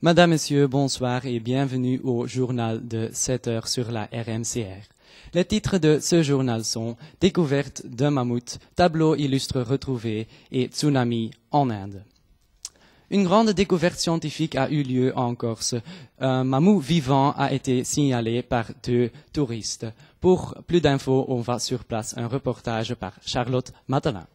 Madame, Messieurs, bonsoir et bienvenue au journal de 7 heures sur la RMCR. Les titres de ce journal sont « Découverte d'un mammouth »,« Tableau illustre retrouvé » et « Tsunami en Inde ». Une grande découverte scientifique a eu lieu en Corse. Un mammouth vivant a été signalé par 2 touristes. Pour plus d'infos, on va sur place. Un reportage par Charlotte Matelin.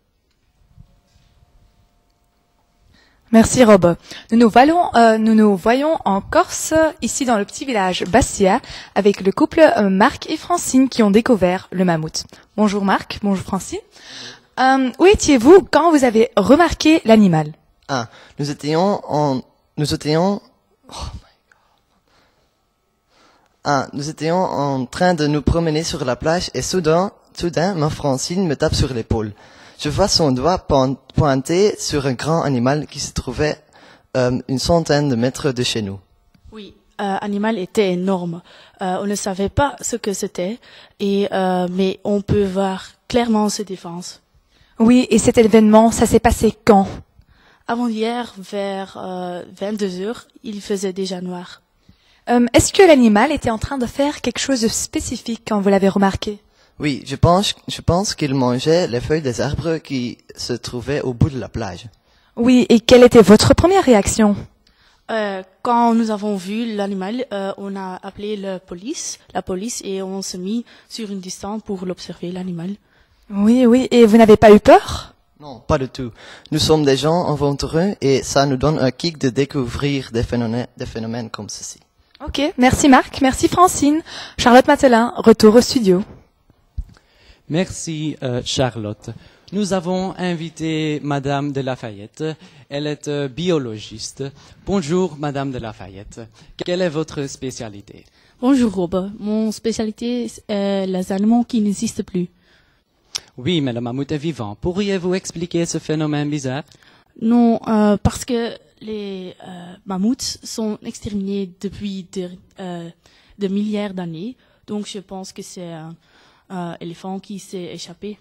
Merci Rob. Nous nous voyons en Corse, ici dans le petit village Bastia, avec le couple Marc et Francine qui ont découvert le mammouth. Bonjour Marc, bonjour Francine. Où étiez-vous quand vous avez remarqué l'animal? Nous étions en train de nous promener sur la plage et soudain, ma Francine me tape sur l'épaule. Je vois son doigt pointé sur un grand animal qui se trouvait une centaine de mètres de chez nous. Oui, l'animal était énorme. On ne savait pas ce que c'était, mais on peut voir clairement ses défenses. Oui, et cet événement, ça s'est passé quand? Avant-hier, vers 22h, il faisait déjà noir. Est-ce que l'animal était en train de faire quelque chose de spécifique quand vous l'avez remarqué? Oui, je pense qu'il mangeait les feuilles des arbres qui se trouvaient au bout de la plage. Oui, et quelle était votre première réaction? Quand nous avons vu l'animal, on a appelé la police, et on s'est mis sur une distance pour l'observer, l'animal. Oui, et vous n'avez pas eu peur? Non, pas du tout. Nous sommes des gens aventureux et ça nous donne un kick de découvrir des phénomènes comme ceci. Ok, merci Marc, merci Francine. Charlotte Matelin, retour au studio. Merci Charlotte. Nous avons invité Madame de Lafayette. Elle est biologiste. Bonjour Madame de Lafayette. Quelle est votre spécialité? Bonjour Rob. Mon spécialité est les animaux qui n'existent plus. Oui, mais le mammouth est vivant. Pourriez-vous expliquer ce phénomène bizarre? Non, parce que les mammouths sont exterminés depuis de milliards d'années. Donc je pense que c'est un éléphant qui s'est échappé.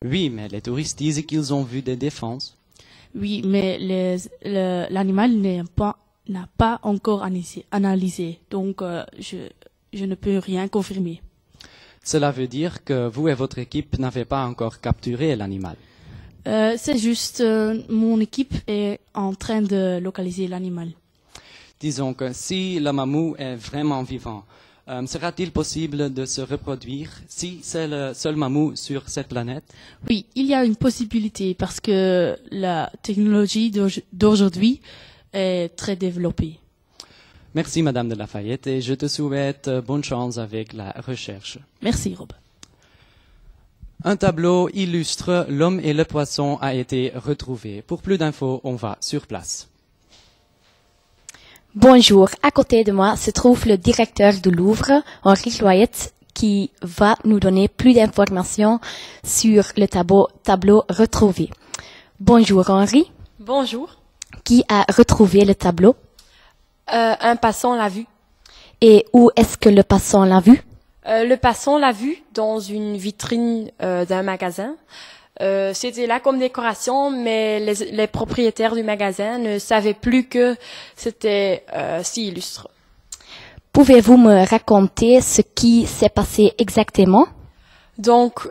Oui, mais les touristes disent qu'ils ont vu des défenses. Oui, mais l'animal n'a pas encore analysé. Donc je ne peux rien confirmer. Cela veut dire que vous et votre équipe n'avez pas encore capturé l'animal. C'est juste, mon équipe est en train de localiser l'animal. Disons que si le mammouth est vraiment vivant, sera-t-il possible de se reproduire si c'est le seul mammouth sur cette planète? Oui, il y a une possibilité parce que la technologie d'aujourd'hui est très développée. Merci Madame de Lafayette et je te souhaite bonne chance avec la recherche. Merci Rob. Un tableau illustre L'homme et le poisson a été retrouvé. Pour plus d'infos, on va sur place. Bonjour, à côté de moi se trouve le directeur du Louvre, Henri Loyette, qui va nous donner plus d'informations sur le tableau retrouvé. Bonjour Henri. Bonjour. Qui a retrouvé le tableau? Un passant l'a vu. Et où est-ce que le passant l'a vu? Le passant l'a vu dans une vitrine d'un magasin. C'était là comme décoration, mais les propriétaires du magasin ne savaient plus que c'était si illustre. Pouvez-vous me raconter ce qui s'est passé exactement? Donc,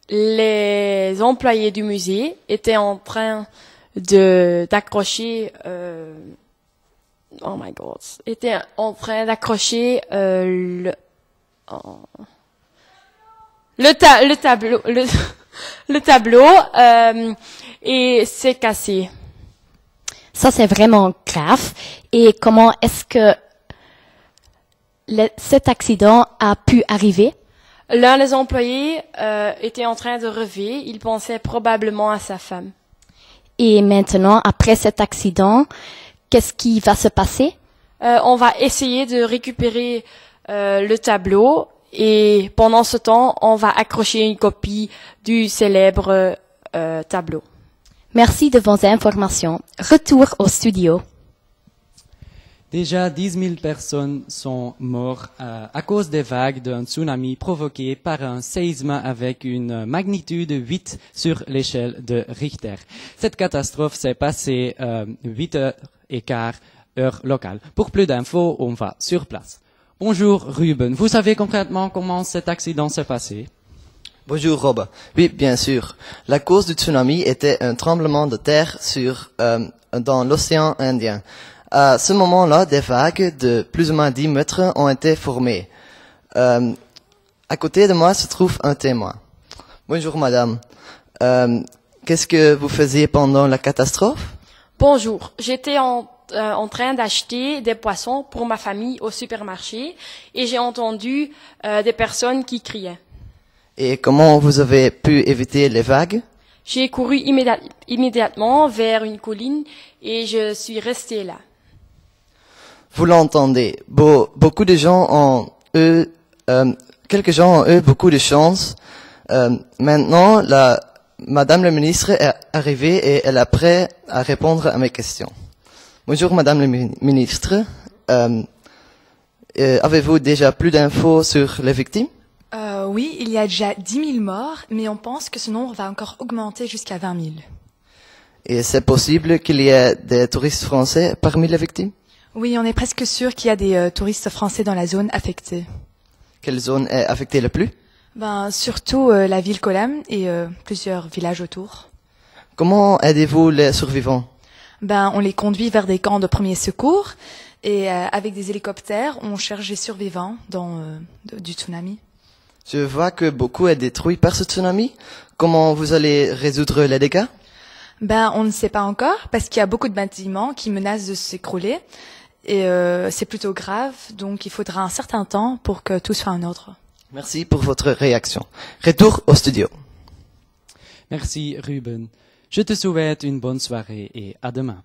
les employés du musée étaient en train d'accrocher oh my God, étaient en train d'accrocher le tableau et c'est cassé. Ça, c'est vraiment grave. Et comment est-ce que cet accident a pu arriver? L'un des employés était en train de rêver. Il pensait probablement à sa femme. Et maintenant, après cet accident, qu'est-ce qui va se passer? On va essayer de récupérer le tableau Et pendant ce temps, on va accrocher une copie du célèbre tableau. Merci de vos informations. Retour au studio. Déjà 10 000 personnes sont mortes à cause des vagues d'un tsunami provoqué par un séisme avec une magnitude 8 sur l'échelle de Richter. Cette catastrophe s'est passée 8h15 heure locale. Pour plus d'infos, on va sur place. Bonjour Ruben, vous savez concrètement comment cet accident s'est passé? Bonjour Rob. Oui, bien sûr. La cause du tsunami était un tremblement de terre dans l'océan Indien. À ce moment-là, des vagues de plus ou moins 10 mètres ont été formées. À côté de moi se trouve un témoin. Bonjour madame. Qu'est-ce que vous faisiez pendant la catastrophe? Bonjour, j'étais en train d'acheter des poissons pour ma famille au supermarché et j'ai entendu des personnes qui criaient. Et comment vous avez pu éviter les vagues? J'ai couru immédiatement vers une colline et je suis restée là. Vous l'entendez. Beaucoup de gens ont quelques gens ont eu beaucoup de chance. Maintenant, Madame la ministre est arrivée et elle est prête à répondre à mes questions. Bonjour Madame la ministre. Avez-vous déjà plus d'infos sur les victimes? Oui, il y a déjà 10 000 morts, mais on pense que ce nombre va encore augmenter jusqu'à 20 000. Et c'est possible qu'il y ait des touristes français parmi les victimes? Oui, on est presque sûr qu'il y a des touristes français dans la zone affectée. Quelle zone est affectée le plus? Surtout la ville Kolam et plusieurs villages autour. Comment aidez-vous les survivants? On les conduit vers des camps de premiers secours et avec des hélicoptères, on cherche les survivants du tsunami. Je vois que beaucoup est détruit par ce tsunami. Comment vous allez résoudre les dégâts? On ne sait pas encore parce qu'il y a beaucoup de bâtiments qui menacent de s'écrouler et c'est plutôt grave, donc il faudra un certain temps pour que tout soit en ordre. Merci pour votre réaction. Retour au studio. Merci Ruben. Je te souhaite une bonne soirée et à demain.